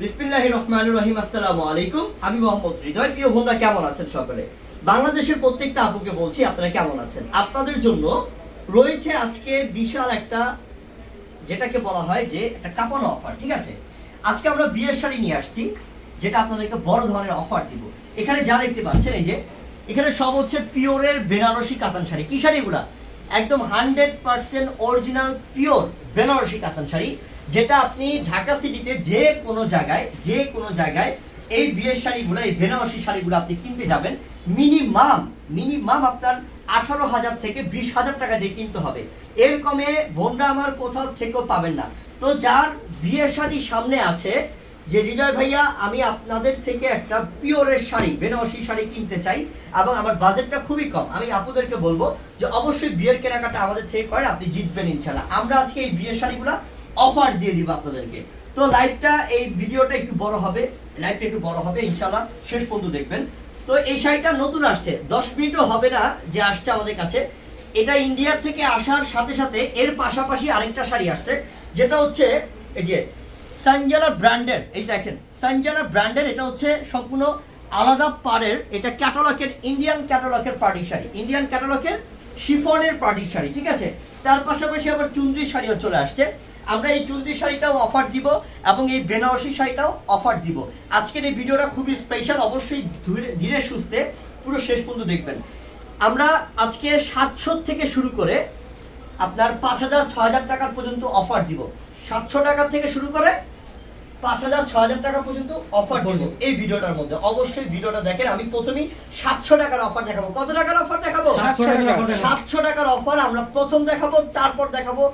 বিসমিল্লাহির রহমানির রহিম। আসসালামু আলাইকুম। আমি মোহাম্মদ হৃদয়। প্রিয় বোনরা কেমন আছেন সকলে? বাংলাদেশের প্রত্যেকটা আপুকে বলছি আপনারা কেমন আছেন। আপনাদের জন্য রয়েছে আজকে বিশাল একটা, যেটাকে বলা হয় যে একটা কাঁপানো অফার। ঠিক আছে, আজকে আমরা বিয়ের শাড়ি নিয়ে আসছি, যেটা আপনাদেরকে বড় ধরনের অফার দিব। এখানে যা দেখতে পাচ্ছেন, এই যে এখানে সব হচ্ছে পিওরের বেনারসি কাতান শাড়ি। কি শাড়ি এগুলা? একদম 100% অরিজিনাল পিওর বেনারসি কাতান শাড়ি, যেটা আপনি ঢাকা সিটিতে যে কোনো জায়গায় এই বিয়ের শাড়িগুলো, এই বেনারসি শাড়িগুলো আপনি কিনতে যাবেন, মিনিমাম আপনার 18,000 থেকে 20,000 টাকা দিয়ে কিনতে হবে। এর কমে বোনরা আমার কোথাও থেকেও পাবেন না। তো যার বিয়ের শাড়ি সামনে আছে, যে হৃদয় ভাইয়া আমি আপনাদের থেকে একটা পিওরের শাড়ি, বেনারসি শাড়ি কিনতে চাই এবং আমার বাজেটটা খুবই কম, আমি আপুদেরকে বলবো যে অবশ্যই বিয়ের কেনাকাটা আমাদের থেকে করেন, আপনি জিতবেন ইনশাআল্লাহ। আমরা আজকে এই বিয়ের শাড়িগুলো অফার দিয়ে দিব আপনাদেরকে। তো লাইভটা, এই ভিডিওটা একটু বড় হবে, ইনশাআল্লাহ শেষ পর্যন্ত দেখবেন। তো এই শাড়িটা নতুন আসছে, 10 মিনিটও হবে না যে আসছে আমাদের কাছে। এটা ইন্ডিয়ার থেকে আসার সাথে সাথে এর পাশাপাশি আরেকটা শাড়ি আসছে, যেটা হচ্ছে এই যে সানজানা ব্র্যান্ডের। এই দেখেন সানজানা ব্র্যান্ডের, এটা হচ্ছে সম্পূর্ণ আলাদা পাড়ের, এটা ক্যাটালগের, ইন্ডিয়ান ক্যাটালগের পার্টি শাড়ি, ইন্ডিয়ান ক্যাটালগের শিফনের পার্টি শাড়ি। ঠিক আছে, তার পাশাপাশি আবার চুনরি শাড়িও চলে আসছে। আমরা এই চুনরি শাড়িটাও অফার দিব এবং এই বেনারসি শাড়িটাও অফার দিব। আজকের এই ভিডিওটা খুবই স্পেশাল, অবশ্যই ধীরে সুস্থে পুরো শেষ পর্যন্ত দেখবেন। আমরা আজকে 700 থেকে শুরু করে আপনার 5,000-6,000 টাকা পর্যন্ত অফার দিব। 700 টাকা থেকে শুরু করে 5,000-6,000 টাকা পর্যন্ত অফার দিব এই ভিডিওটার মধ্যে। অবশ্যই ভিডিওটা দেখেন। আমি প্রথমেই 700 টাকার অফার দেখাবো। কত টাকার অফার দেখাবো? 700 টাকার অফার আমরা প্রথম দেখাবো, তারপর দেখাবো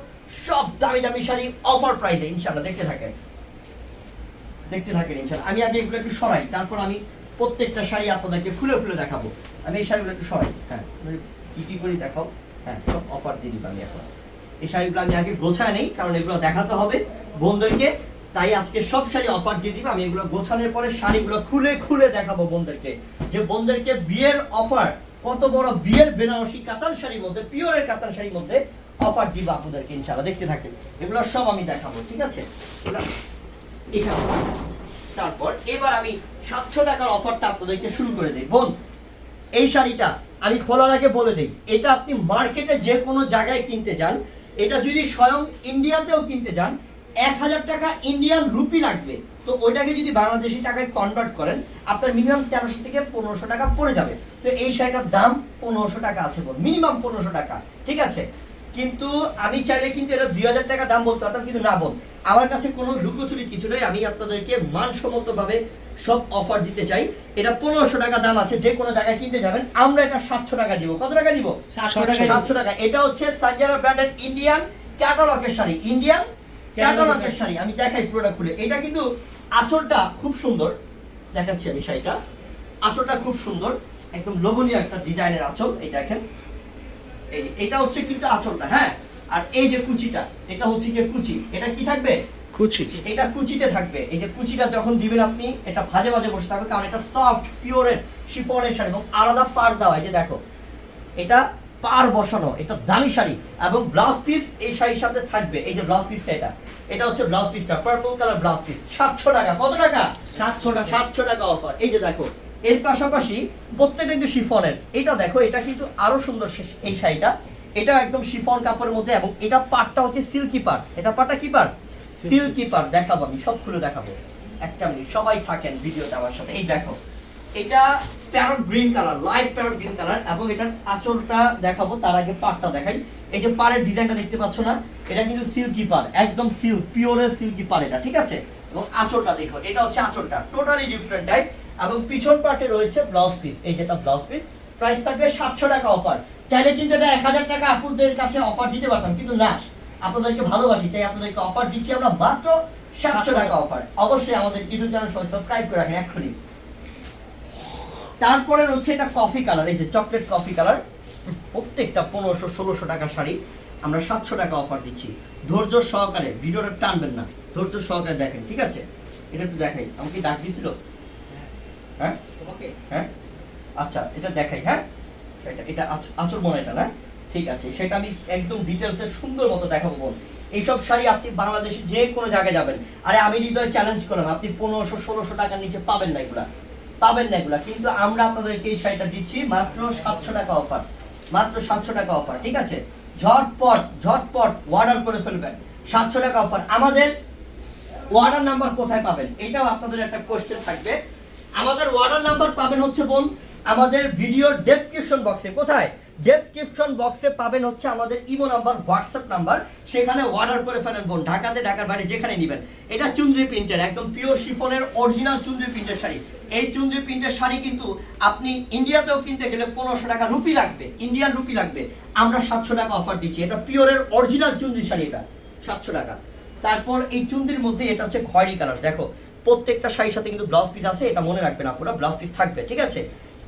সব দামি দামি শাড়ি অফার প্রাইসে। ইনশাআল্লাহ দেখতে থাকেন ইনশাআল্লাহ। আমি আগে এগুলো একটু সরাই, তারপর আমি প্রত্যেকটা শাড়ি আপনাদেরকে খুলে খুলে দেখাবো। আমি এই শাড়িগুলো একটু সরাই, হ্যাঁ কি করে দেখাও, হ্যাঁ সব অফার দিয়ে দিব আমি এখন। এই শাড়িগুলো আমি আগে গোছায় নেই, কারণ এগুলো দেখাতে হবে বোনদেরকে, তাই আজকে সব শাড়ি অফার দিয়ে দিব। আমি এগুলো গোছানোর পরে শাড়িগুলো খুলে খুলে দেখাবো বোনদেরকে, যে বোনদেরকে বিয়ের অফার, কত বড় বিয়ের বেনারসি কাতান শাড়ির মধ্যে, পিওরের কাতান শাড়ির মধ্যে অফার দিব আপনাদেরকে ইনশাআল্লাহ। দেখতে থাকেন, এগুলো সব আমি দেখাবো। ঠিক আছে, এখানে তারপর এবার আমি 700 টাকার অফারটা আপনাদেরকে শুরু করে দিই। বোন, এই শাড়িটা আমি খোলার আগে বলে দিই, এটা আপনি মার্কেটে যে কোনো জায়গায় কিনতে যান, এটা যদি স্বয়ং ইন্ডিয়াতেও কিনতে যান, 1,000 টাকা ইন্ডিয়ান রুপি লাগবে। তো ওইটাকে যদি বাংলাদেশি টাকায় কনভার্ট করেন, আপনার মিনিমাম 1300 থেকে 1500 টাকা পড়ে যাবে। তো এই শাড়িটার দাম 1500 টাকা আছে, মিনিমাম 1500 টাকা। ঠিক আছে, কিন্তু আমি চাইলে কিন্তু এটা 2,000 টাকা দাম বলতে পারতাম, কিন্তু না বোন, আমার কাছে কোনো লুকোচুরি কিছু নেই। আমি আপনাদেরকে মানসম্মতভাবে সব অফার দিতে চাই। এটা 1500 টাকা দাম আছে, যে কোনো জায়গায় কিনতে যাবেন। আমরা এটা 700 টাকা দিব। কত টাকা দিব? 700 টাকা। এটা হচ্ছে সানজানা ব্র্যান্ডের ইন্ডিয়ান ক্যাটালগের শাড়ি, ইন্ডিয়ান ক্যাটালগের শাড়ি। আমি দেখাই পুরোটা খুলে। এটা কিন্তু আঁচলটা খুব সুন্দর, দেখাচ্ছি আমি শাড়িটা। আঁচলটা খুব সুন্দর, একদম লোভনীয় একটা ডিজাইনের আঁচল। এই দেখেন, এটা হচ্ছে কিন্তু আঁচলটা, হ্যাঁ। আর এই যে কুচিটা, এটা হচ্ছে কি কুচি, এটা কি থাকবে? কুচি। এটা কুচিতে থাকবে। এই যে কুচিটা যখন দিবেন আপনি, এটা ভাজে ভাজে বসে থাকবে, কারণ এটা সফট পিওরের শিফনের শাড়ি এবং আলাদা পাড় দেওয়া। এই যে দেখো, এটা পাড় বসানো, এটা দামি শাড়ি। এবং ব্লাউজ পিস এই শাড়ির সাথে থাকবে। এই যে ব্লাউজ পিসটা, এটা হচ্ছে ব্লাউজ পিসটা, পার্পল কালার ব্লাউজ পিস। 700 টাকা। কত টাকা? 700 টাকা অফার। এই যে দেখো, এর পাশাপাশি প্রত্যেকটা কিন্তু শিফনের। এটা দেখো, এটা কিন্তু আরো সুন্দর এই শাড়িটা। এটা একদম শিফন কাপড়ের মধ্যে, এবং এটা পাড়টা হচ্ছে সিল্কি পাড়। এটা পাড়টা কি পাড়? সিল্কি পাড়। দেখাবো আমি, সব খুলে দেখাবো। একটা মিনিট সবাই থাকেন ভিডিওতে আমার সাথে। এই দেখো, এটা parrot green colour, light parrot green colour, এবং এটার আঁচলটা দেখাবো, তার আগে পাড়টা দেখাই। এই যে পাড়ের ডিজাইনটা দেখতে পাচ্ছ না, এটা কিন্তু সিল্কি পাড়, একদম সিল্ক, পিওরের সিল্কি পাড় এটা। ঠিক আছে, এবং আঁচলটা দেখো, এটা হচ্ছে আঁচলটা টোটালি ডিফারেন্ট টাইপ। এবং পিছন পার্টে রয়েছে ব্লাউজ পিস। এই যেটা ব্লাউজ পিস, প্রাইস থাকবে 700 টাকা অফার। চাইলে কিন্তু এটা 1,000 টাকা আপনাদের কাছে অফার দিতে পারতাম, কিন্তু না, আপনাদেরকে ভালোবাসি তাই আপনাদেরকে অফার দিচ্ছি আমরা মাত্র 700 টাকা অফার। অবশ্যই আমাদের ইউটিউব চ্যানেল সাবস্ক্রাইব করে রাখেন এক্ষুনি। তারপরে হচ্ছে এটা কফি কালার, এই যে চকলেট কফি কালার। প্রত্যেকটা 1500-1600 টাকার শাড়ি আমরা 700 টাকা অফার দিচ্ছি। ধৈর্য সহকারে ভিডিওটা টানবেন না, ধৈর্য সহকারে দেখেন। ঠিক আছে, এটা একটু দেখাই। আমাকে ডাক দিছিল, হ্যাঁ তোমাকে, হ্যাঁ আচ্ছা এটা দেখাই। হ্যাঁ, এটা আঁচল মনে, এটা না? ঠিক আছে, সেটা আমি একদম ডিটেলসে সুন্দর মতো দেখাবো বোন। এইসব শাড়ি আপনি বাংলাদেশে যে কোনো জায়গায় যাবেন, আরে আমি হৃদয় চ্যালেঞ্জ করলাম, আপনি 1500-1600 টাকার নিচে পাবেন না এগুলা, পাবেন না এগুলা। কিন্তু আমরা আপনাদেরকে এই শাড়িটা দিচ্ছি মাত্র 700 টাকা অফার, মাত্র 700 টাকা অফার, ঠিক আছে? ঝটপট ঝটপট অর্ডার করে ফেলবেন, 700 টাকা অফার। আমাদের অর্ডার নাম্বার কোথায় পাবেন, এটাও আপনাদের একটা কোশ্চেন থাকবে। আমাদের অর্ডার নাম্বার পাবেন হচ্ছে বোন আমাদের ভিডিওর ডেসক্রিপশন বক্সে। কোথায়? ডেসক্রিপশন বক্সে পাবেন হচ্ছে আমাদের ইমো নাম্বার, হোয়াটসঅ্যাপ নাম্বার, সেখানে অর্ডার করে ফেলেন বোন, ঢাকাতে, ঢাকার বাইরে যেখানে নেবেন। এটা চুনরি প্রিন্টের, একদম পিওর শিফনের অরিজিনাল চুনরি প্রিন্টের শাড়ি। এই চুনরি প্রিন্টের শাড়ি কিন্তু আপনি ইন্ডিয়াতেও কিনতে গেলে 1500 টাকা রুপি লাগবে, ইন্ডিয়ান রুপি লাগবে। আমরা 700 টাকা অফার দিচ্ছি। এটা পিওরের অরিজিনাল চুনরি শাড়ি, এটা 700 টাকা। তারপর এই চুনরির মধ্যে এটা হচ্ছে খয়েরি কালার। দেখো প্রত্যেকটা শাড়ির সাথে কিন্তু ব্লাউজ পিস আছে, এটা মনে রাখবেন আপনারা, ব্লাউজ পিস থাকবে, ঠিক আছে?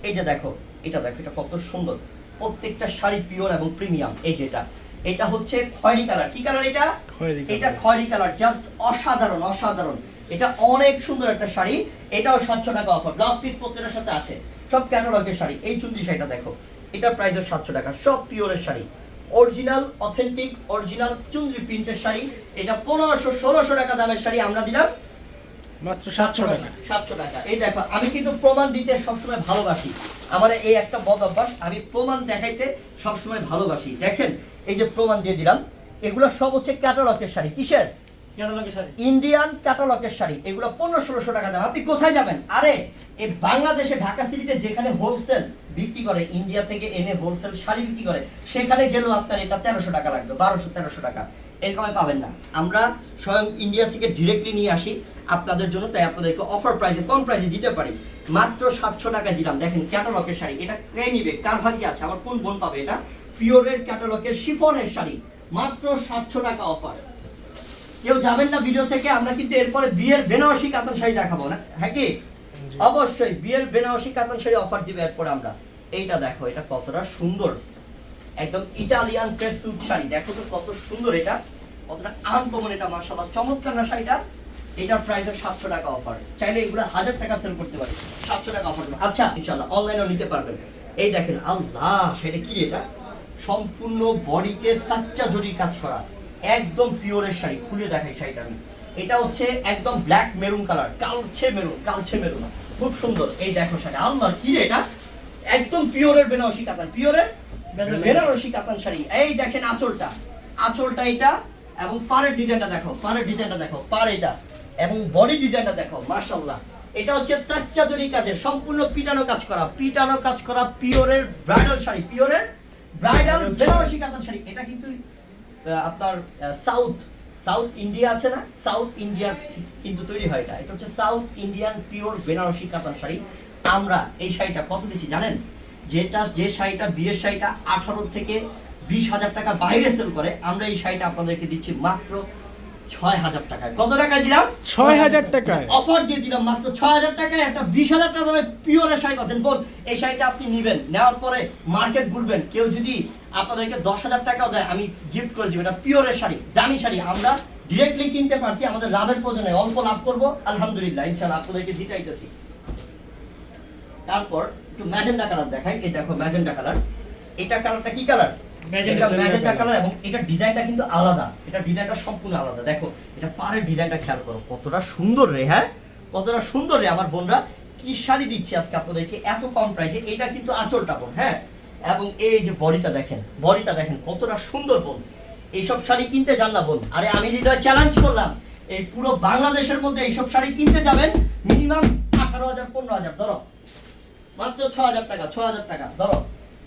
এই যে দেখো, এটা দেখো, এটা কত সুন্দর, প্রত্যেকটা শাড়ি পিওর এবং প্রিমিয়াম। এই যে এটা হচ্ছে খয়েরি কালার। কি কালার এটা? এটা খয়েরি কালার, জাস্ট অসাধারণ, অসাধারণ। এটা অনেক সুন্দর একটা শাড়ি, এটাও 700 টাকা অফার, ব্লাউজ পিস প্রত্যেকটার সাথে আছে, সব ক্যাটালগের শাড়ি। এই চুনরি শাড়িটা দেখো, এটা প্রাইস 700 টাকা, সব পিওরের শাড়ি, অরিজিনাল অথেন্টিক অরিজিনাল চুনরি প্রিন্টের শাড়ি। এটা 1500-1600 টাকা দামের শাড়ি আমরা দিলাম মাত্র 700 টাকা। 700 টাকা। এই দেখো, আমি কিন্তু প্রমাণ দিতে সবসময় ভালোবাসি, আমার এই একটা বদ অভ্যাস, আমি প্রমাণ দেখাইতে সবসময় ভালোবাসি। দেখেন এই যে প্রমাণ দিয়ে দিলাম, এগুলো সব হচ্ছে ক্যাটালগের শাড়ি। কিসের? ক্যাটালগের শাড়ি, ইন্ডিয়ান ক্যাটালগের শাড়ি। এগুলো 1500-1600 টাকা দাম। আপনি কোথায় যাবেন? আরে এই বাংলাদেশে ঢাকা সিটিতে যেখানে হোলসেল বিক্রি করে, ইন্ডিয়া থেকে এনে হোলসেল শাড়ি বিক্রি করে, সেখানে গেলেও আপনার এটা 1300 টাকা লাগবে, 1200-1300 টাকা, এরকমে পাবেন না। আমরা স্বয়ং ইন্ডিয়া থেকে ডিরেক্টলি নিয়ে আসি আপনাদের জন্য, তাই আপনাদেরকে অফার প্রাইসে, কম প্রাইসে দিতে পারি। মাত্র 700 টাকা দিলাম। দেখেন ক্যাটালগের শাড়ি, এটা কে নিবে, কার ভাগ্যে আছে, আমার কোন বোন পাবে এটা? পিওরের ক্যাটালগের শিফনের শাড়ি, মাত্র 700 টাকা অফার। কেউ যাবেন না ভিডিও থেকে। আমরা কিন্তু এরপরে বিয়ের বেনারসি কাতান শাড়ি দেখাবো না, হ্যাঁ কি? অবশ্যই বিয়ের বেনারসি কাতান শাড়ি অফার দিবে এরপরে আমরা। এইটা দেখো, এটা কতটা সুন্দর, একদম ইটালিয়ান ক্রেপ সিল্ক শাড়ি। দেখো তো কত সুন্দর, এটা কতটা আনকমন, এটা মাশাআল্লাহ চমৎকার না শাড়িটা। এটার প্রাইস 700 টাকা অফার। চাইলে এগুলো 1000 টাকা সেল করতে পারি, 700 টাকা অফার। আচ্ছা ইনশাআল্লাহ অনলাইনেও নিতে পারবেন। এই দেখেন, আল্লাহ সেটা কি, এটা সম্পূর্ণ বডিতে সাচ্চা জরির কাজ করা, একদম পিওরের শাড়ি। খুলে দেখাই শাড়িটা আমি। এটা হচ্ছে একদম ব্ল্যাক মেরুন কালার, কালচে মেরুন, কালচে মেরুন, খুব সুন্দর। এই দেখো শাড়ি, আল্লাহ কি রে, এটা একদম পিওরের বেনারসি কাতান, পিওরের বেনারসি কাতান শাড়ি। এই দেখেন আঁচলটা, আঁচলটা এটা, এবং পাড়ের ডিজাইনটা দেখো, পাড়ের ডিজাইনটা দেখো, পাড় এটা, এবং বডি ডিজাইনটা দেখো, মাশাআল্লাহ। এটা হচ্ছে সাচ্চা জরি কাজের, সম্পূর্ণ পিটানো কাজ করা, পিটানো কাজ করা পিওরের ব্রাইডাল শাড়ি, পিওরের ব্রাইডাল বেনারসি কাতান শাড়ি। এটা কিন্তু আপনার সাউথ ইন্ডিয়া আছে না, সাউথ ইন্ডিয়ার কিন্তু তৈরি হয় এটা। এটা হচ্ছে সাউথ ইন্ডিয়ান পিওর বেনারসি কাতান শাড়ি। আমরা এই শাড়িটা কত দিচ্ছি জানেন? যে শাড়িটা বিয়ের শাড়িটা 18 থেকে 20,000 টাকা বাইরে সেল করে, আমরা এই শাড়িটা আপনাদেরকে দিচ্ছি মাত্র 6000 টাকায়। কত টাকায় দিলাম? 6000 টাকায় অফার দিয়ে দিলাম মাত্র 6000 টাকায়। একটা 20,000 টাকা দামে পিওরের শাড়ি পাচ্ছেন বোন। এই শাড়িটা আপনি নেবেন, নেওয়ার পরে মার্কেট ঘুরবেন, কেউ যদি আপনাদেরকে 10,000 টাকাও দেয়, আমি গিফট করে দিব। এটা পিওরের শাড়ি, দামি শাড়ি, আমরা ডিরেক্টলি কিনতে পারছি, আমাদের লাভের প্রয়োজনে অল্প লাভ করবো, আলহামদুলিল্লাহ ইনশাআল্লাহ আপনাদেরকে জিতাইতেছি। তারপর একটু ম্যাজেন্ডা কালার দেখাই। এই দেখো ম্যাজেন্ডা কালার, এটা কালারটা কি কালার? ম্যাজেন্ডা কালার, এবং এটা ডিজাইনটা কিন্তু আলাদা, এটা ডিজাইনটা সম্পূর্ণ আলাদা। দেখো এটা পাড়ের ডিজাইনটা খেয়াল করো, কতটা সুন্দর রে, হ্যাঁ কতটা সুন্দর রে আমার বোনরা। কি শাড়ি দিচ্ছি আজকে আপনাদেরকে এত কম প্রাইসে। এটা কিন্তু আঁচলটা বোন, হ্যাঁ, এবং এই যে বডিটা দেখেন, বডিটা দেখেন কতটা সুন্দর বোন। এইসব শাড়ি কিনতে যান না বোন, আরে আমি হৃদয় চ্যালেঞ্জ করলাম, এই পুরো বাংলাদেশের মধ্যে এইসব শাড়ি কিনতে যাবেন মিনিমাম 18,000-15,000, ধরো মাত্র 6000 টাকা, 6000 টাকা ধরো।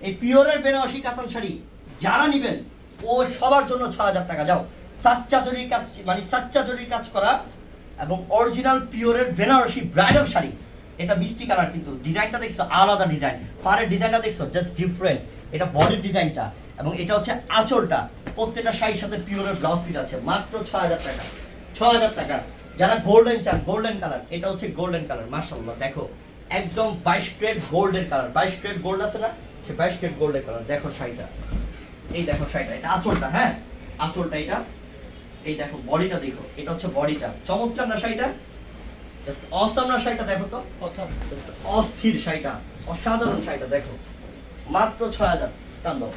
এই পিওরের বেনারসি কাতান শাড়ি যারা নেবেন ও সবার জন্য 6000 টাকা। যাও, সাচ্চা জরির কাজ, মানে সাচ্চা জরির কাজ করা এবং অরিজিনাল পিওরের বেনারসি ব্রাইডাল শাড়ি। এটা মিষ্টি কালার, কিন্তু ডিজাইনটা দেখছো আলাদা ডিজাইন, পাড়ের ডিজাইনটা দেখছো জাস্ট ডিফারেন্ট। এটা বডির ডিজাইনটা, এবং এটা হচ্ছে আঁচলটা। প্রত্যেকটা শাড়ির সাথে পিওরের ব্লাউজ পিস আছে, মাত্র 6000 টাকা, 6000 টাকা। যারা গোল্ডেন চান, গোল্ডেন কালার, এটা হচ্ছে গোল্ডেন কালার, মাশাআল্লাহ দেখো একদম 22 ক্যারেট গোল্ডের কালার, 22 ক্যারেট গোল্ড আছে না, সে 22 ক্যারেট গোল্ডের কালার। দেখো শাড়িটা, এই দেখো শাড়িটা, এটা আঁচলটা, হ্যাঁ আঁচলটা এটা। এই দেখো বডিটা দেখো, এটা হচ্ছে বডিটা, চমৎকার না শাড়িটা, জাস্ট অসাম না শাড়িটা, দেখো তো অসাম, অস্থির শাড়িটা, অসাধারণ শাড়িটা দেখো, মাত্র 6000 টান দাও,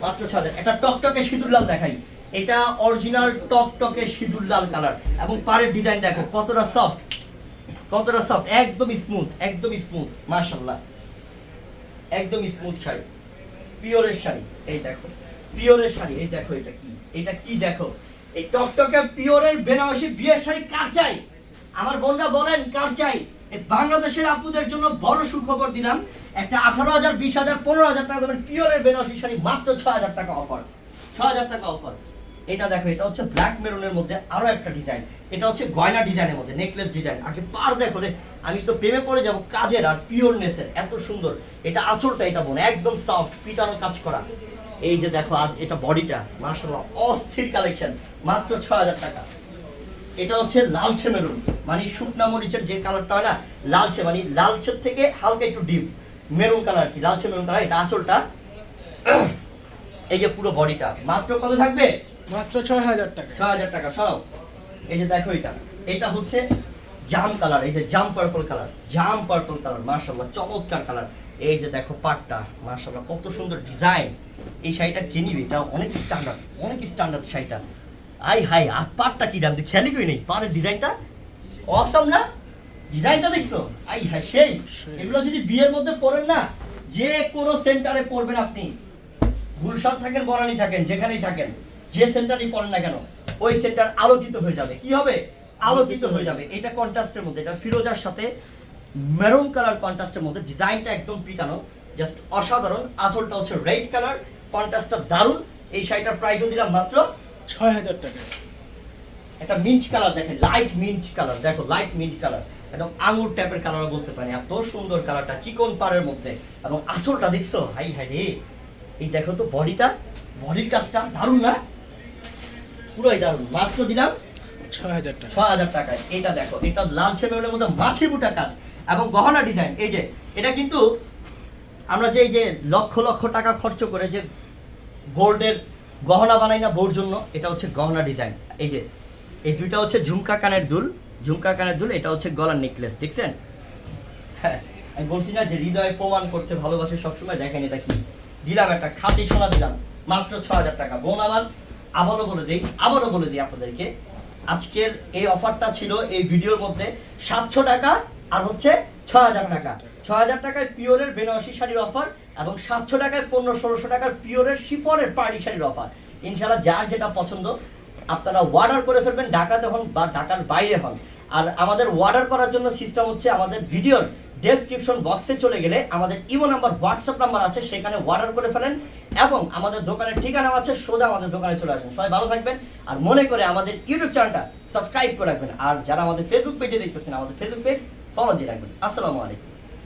মাত্র 6000। এটা টকটকে সিঁদুর লাল দেখাই, এটা অরিজিনাল টকটকে সিঁদুর লাল কালার এবং পাড়ের ডিজাইন দেখো কতটা সফট, কতটা সফট, একদম স্মুথ, একদম স্মুথ, মাশাআল্লাহ, একদম স্মুথ শাড়ি, পিওরের শাড়ি। এই দেখো পিওরের শাড়ি, এই দেখো এটা কি দেখো, এই টকটকে পিওরের বেনারসি বিয়ের শাড়ি কার চাই? আমার বোনরা বলেন কার চাই? এই বাংলাদেশের আপুদের জন্য বড় সুখবর দিলাম, একটা 18,000, 20,000, 15,000 টাকা দামের পিওরের বেনারসি শাড়ি মাত্র 6,000 টাকা অফার, 6,000 টাকা অফার। এটা দেখো, এটা হচ্ছে ব্ল্যাক মেরুনের মধ্যে আরো একটা ডিজাইন, এটা হচ্ছে গয়না ডিজাইনের মধ্যে নেকলেস ডিজাইন। আগে পার দেখো রে, আমি তো প্রেমে পড়ে যাব কাজের আর পিওরনেসের, এত সুন্দর। এটা আঁচলটা, এটা বোন একদম সফট পিটানো কাজ করা। এই যে দেখো এটা বডিটা, মাশাআল্লাহ অস্থির কালেকশন, মাত্র 6,000 টাকা। এটা হচ্ছে লালচে মেরুন, মানে শুকনা মরিচের যে কালারটা হয় না, লালচে মানে লালচের থেকে হালকা একটু ডিপ মেরুন কালার, কি লালচে মেরুন কালার। এটা আঁচলটা, এই যে পুরো বডিটা মাত্র কত থাকবে? মাত্র 6,000 টাকা। 6,000 টাকা। সরাও, এই যে দেখো এটা হচ্ছে জাম কালার, এই যে জাম পার্পল কালার, জাম পার্পল কালার, মাশাআল্লাহ চমৎকার কালার। এই যে দেখো পাটটা, মাশাআল্লাহ কত সুন্দর ডিজাইন। এই শাড়িটা কে নিবে? এটা অনেক স্ট্যান্ডার্ড, অনেক স্ট্যান্ডার্ড শাড়িটা। আই হাই, আর পাটটা কি দাম খেয়ালই করি নেই, পাড়ের ডিজাইনটা অসাম না? ডিজাইনটা দেখছো? আই হাই সেই। এগুলো যদি বিয়ের মধ্যে পরেন না, যে কোনো সেন্টারে পরবেন আপনি, গুলশান থাকেন, বনানী থাকেন, যেখানেই থাকেন, যে সেন্টারই পড়েন না কেন, ওই সেন্টার আলোকিত হয়ে যাবে। কি হবে? আলোকিত হয়ে যাবে। এটা কন্ট্রাস্টের মধ্যে, এটা ফিরোজার সাথে মেরুন কালার কন্ট্রাস্টের মধ্যে, ডিজাইনটা একদম পিটানো, জাস্ট অসাধারণ। আঁচলটা হচ্ছে রেড কালার, কন্ট্রাস্টটা দারুণ। এই শাড়িটার প্রাইসও দিলাম মাত্র 6,000 টাকা। একটা মিন্ট কালার দেখেন, লাইট মিন্ট কালার, দেখো লাইট মিন্ট কালার, একদম আঙুর টাইপের কালার বলতে পারি, এত সুন্দর কালারটা চিকন পাড়ের মধ্যে। এবং আঁচলটা দেখছো? হাই হাই রে, এই দেখো তো বডিটা, বডির কাজটা দারুণ না? পুরোই দারুণ। মাত্র দিলাম 6,000 টাকা। 6,000 টাকায়। এটা দেখো, এটা লালচে মেরুনের মধ্যে মাছি বুটা কাজ এবং গহনা ডিজাইন। এই যে এটা কিন্তু আমরা যে এই যে লক্ষ লক্ষ টাকা খরচ করে যে গোল্ডের গহনা বানাই না বউর জন্য, এটা হচ্ছে গহনা ডিজাইন। এই যে এই দুইটা হচ্ছে ঝুমকা কানের দুল, ঝুমকা কানের দুল, এটা হচ্ছে গলার নেকলেস, দেখছেন? হ্যাঁ, আমি বলছি না যে হৃদয় প্রমাণ করতে ভালোবাসে সবসময়। দেখেন এটা কি দিলাম, একটা খাঁটি সোনা দিলাম মাত্র 6,000 টাকা। বোন আমার আবারও বলে দিই আপনাদেরকে, আজকের এই অফারটা ছিল এই ভিডিওর মধ্যে 700 টাকা আর হচ্ছে 6,000 টাকা। 6,000 টাকায় পিওরের বেনারসি শাড়ির অফার এবং 700 টাকায় 1500-1600 টাকার পিওরের শিফনের পাড়ি শাড়ির অফার। ইনশাআল্লাহ যার যেটা পছন্দ আপনারা অর্ডার করে ফেলবেন, ঢাকাতে হন বা ঢাকার বাইরে হন। আর আমাদের অর্ডার করার জন্য সিস্টেম হচ্ছে, আমাদের ভিডিওর ডেসক্রিপশন বক্সে চলে গেলে আমাদের ইমো নাম্বার, হোয়াটসঅ্যাপ নাম্বার আছে, সেখানে অর্ডার করে ফেলেন এবং আমাদের দোকানের ঠিকানা আছে, সোজা আমাদের দোকানে চলে আসেন। সবাই ভালো থাকবেন আর মনে করে আমাদের ইউটিউব চ্যানেলটা সাবস্ক্রাইব করে রাখবেন। আর যারা আমাদের ফেসবুক পেজে দেখতেছেন, আমাদের ফেসবুক পেজ ফলো দিয়ে রাখবেন। আসসালামু আলাইকুম।